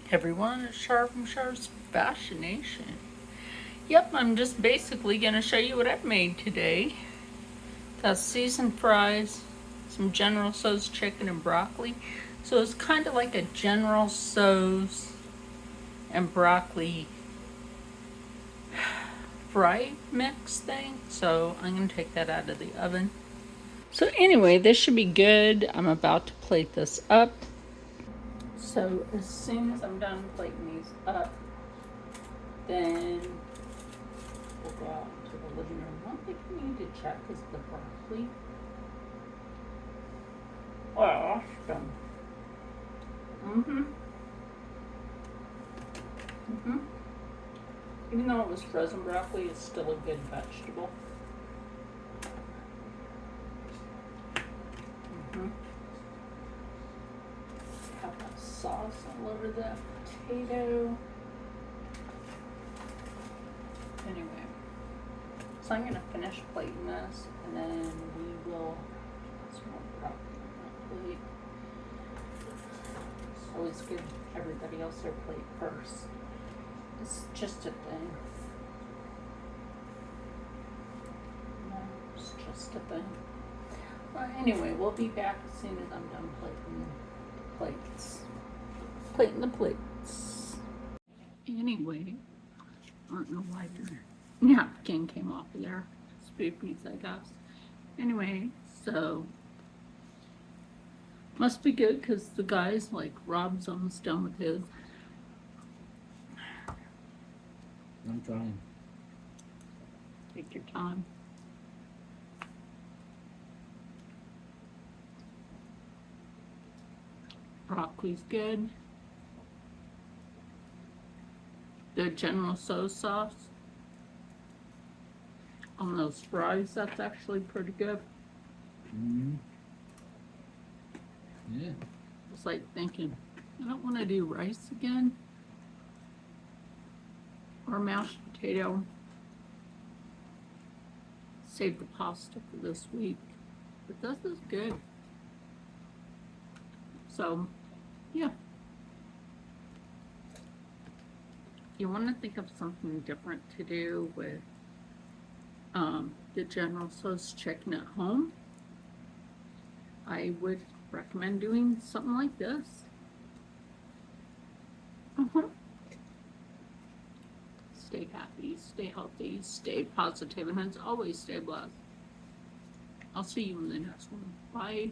Everyone, it's Char from Char's Fascination. Yep, I'm just basically going to show you what I've made today. That's seasoned fries, some General Tso's chicken and broccoli. So it's kind of like a General Tso's and broccoli fry mix thing. So I'm going to take that out of the oven. So anyway, this should be good. I'm about to plate this up. So as soon as I'm done plating these up, then we'll go out into the living room. One thing we need to check is the broccoli. Oh, awesome. Even though it was frozen broccoli, it's still a good vegetable. Have that sauce all over the potato. Anyway, so I'm gonna finish plating this, and then we will put some more broccoli on that plate. It's always give everybody else their plate first. It's just a thing. No, it's just a thing. Well, anyway, we'll be back as soon as I'm done plating the plates. Plating the plates. Anyway, I don't know why your napkin came off of there. Spoopies, I guess. Anyway, so must be good because the guys, like Rob's almost done with his. I'm trying. Take your time. Broccoli's good. The General Tso sauce on those fries, that's actually pretty good. Yeah. It's like thinking, I don't want to do rice again or mashed potato. Save the pasta for this week, but this is good. So, yeah. You want to think of something different to do with the General Tso's chicken at home, I would recommend doing something like this. Stay happy, stay healthy, stay positive, and as always, stay blessed. I'll see you in the next one. Bye.